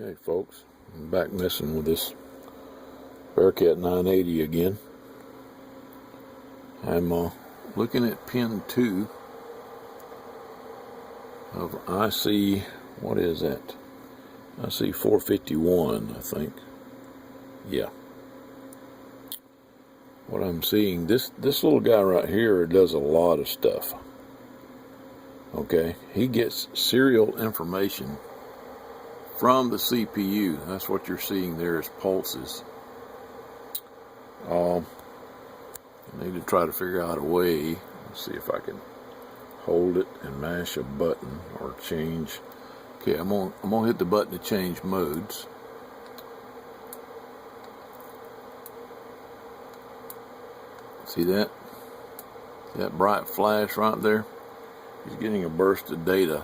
Okay, folks, I'm back messing with this Bearcat 980 again. I'm looking at pin 2 of IC, what is that? IC 451, I think. Yeah. What I'm seeing, this little guy right here does a lot of stuff. Okay, he gets serial information from the CPU. That's what you're seeing there is pulses. I need to try to figure out a way. Let's see if I can hold it and mash a button or change. Okay, I'm gonna hit the button to change modes. See that? That bright flash right there? He's getting a burst of data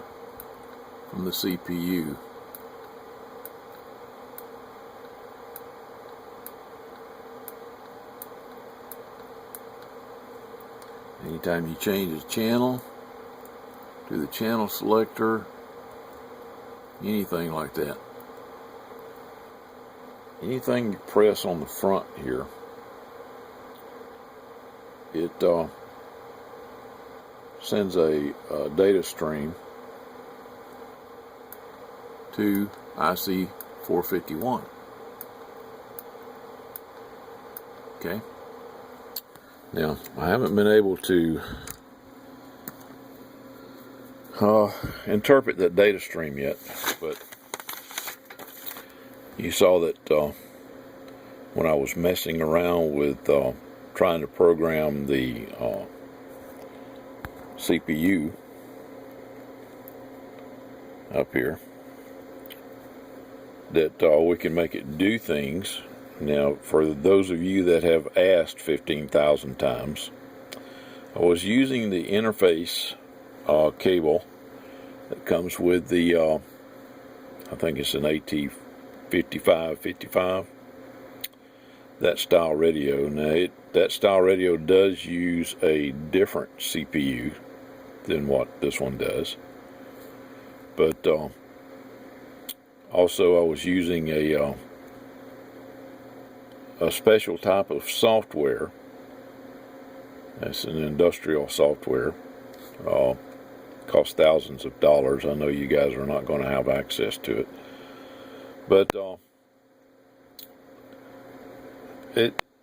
from the CPU. Anytime you change the channel, do the channel selector, anything like that. Anything you press on the front here, it sends a data stream to IC 451. Okay. Now, I haven't been able to interpret that data stream yet, but you saw that when I was messing around with trying to program the CPU up here, that we can make it do things. Now, for those of you that have asked 15,000 times, I was using the interface cable that comes with the, I think it's an AT5555, that style radio. Now, that style radio does use a different CPU than what this one does. But also I was using a special type of software. That's an industrial software. Costs thousands of dollars. I know you guys are not going to have access to it. But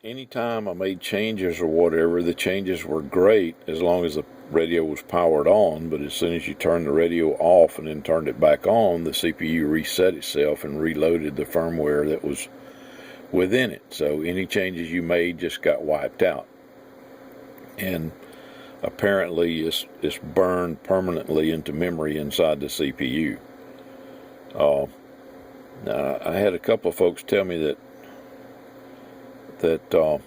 anytime I made changes or whatever, the changes were great as long as the radio was powered on. But as soon as you turned the radio off and then turned it back on, the CPU reset itself and reloaded the firmware that was within it. So any changes you made just got wiped out, and apparently it's burned permanently into memory inside the CPU. Now, I had a couple of folks tell me that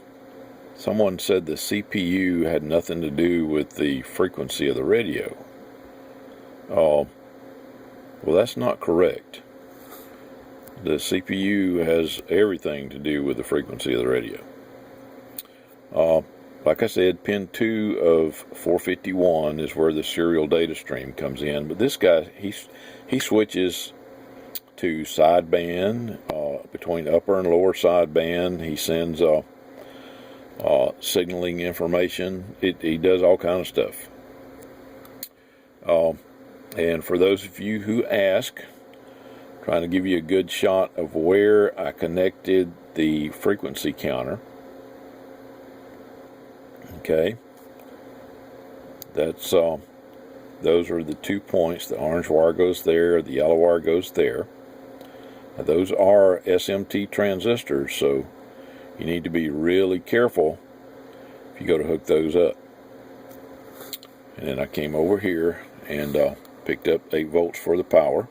someone said the CPU had nothing to do with the frequency of the radio. Well, that's not correct. The CPU has everything to do with the frequency of the radio. Like I said, pin 2 of 451 is where the serial data stream comes in. But this guy, he switches to sideband, between upper and lower sideband. He sends signaling information. He does all kind of stuff. And for those of you who ask, trying to give you a good shot of where I connected the frequency counter. Okay, that's those are the 2 points. The orange wire goes there, the yellow wire goes there. Now, those are SMT transistors, so you need to be really careful if you go to hook those up. And then I came over here and picked up 8 volts for the power.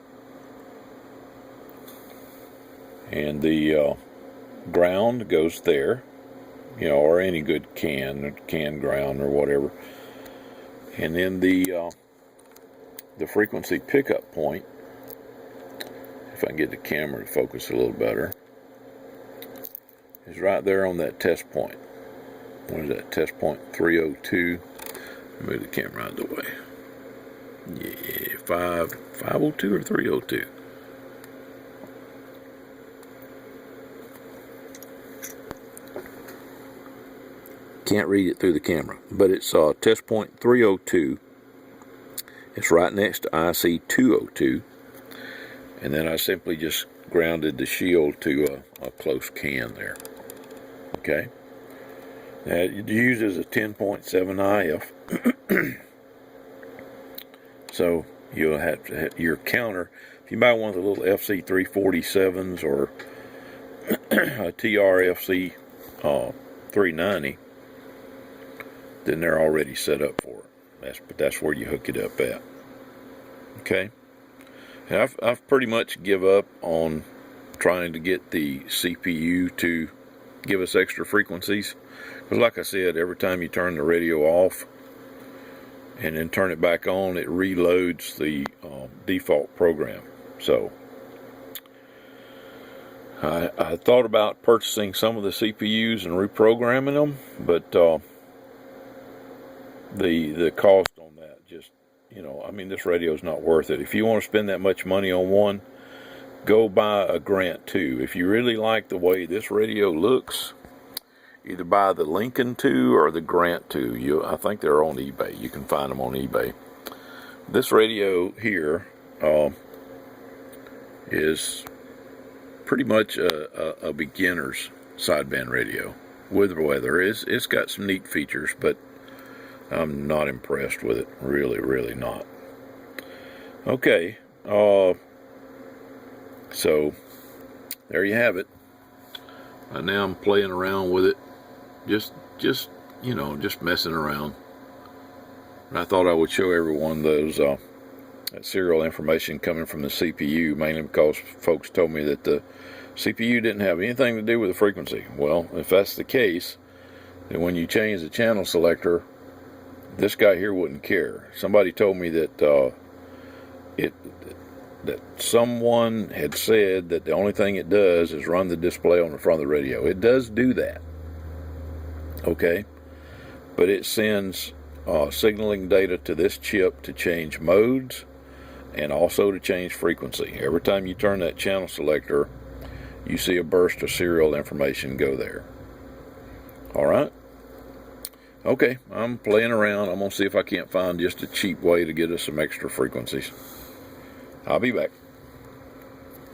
And the ground goes there, you know, or any good can ground or whatever. And then the frequency pickup point, if I can get the camera to focus a little better, is right there on that test point. What is that? Test point 302. Move the camera out of the way. Yeah, 502 or 302. can't read it through the camera. But it's test point 302. It's right next to IC 202. And then I simply just grounded the shield to a close can there. Okay. Now it uses a 10.7 IF. So you'll have to have your counter. If you buy one of the little FC 347s or a TRFC 390, then they're already set up for it. That's where you hook it up at. Okay. And I've pretty much give up on trying to get the CPU to give us extra frequencies, because like I said, every time you turn the radio off and then turn it back on, it reloads the default program. So I thought about purchasing some of the CPUs and reprogramming them, but the cost on that, just, I mean, this radio is not worth it. If you want to spend that much money on one, go buy a Grant 2. If you really like the way this radio looks, either buy the Lincoln 2 or the Grant 2. I think they're on eBay. You can find them on eBay. This radio here is pretty much a beginner's sideband radio with weather. It's got some neat features, but I'm not impressed with it. Really, really not. Okay. So there you have it. And now I'm playing around with it. Just messing around. And I thought I would show everyone those that serial information coming from the CPU, mainly because folks told me that the CPU didn't have anything to do with the frequency. Well, if that's the case, then when you change the channel selector, this guy here wouldn't care. Somebody told me that that someone had said that the only thing it does is run the display on the front of the radio. It does do that, okay, but it sends signaling data to this chip to change modes and also to change frequency. Every time you turn that channel selector, you see a burst of serial information go there. All right. Okay, I'm playing around. I'm going to see if I can't find just a cheap way to get us some extra frequencies. I'll be back.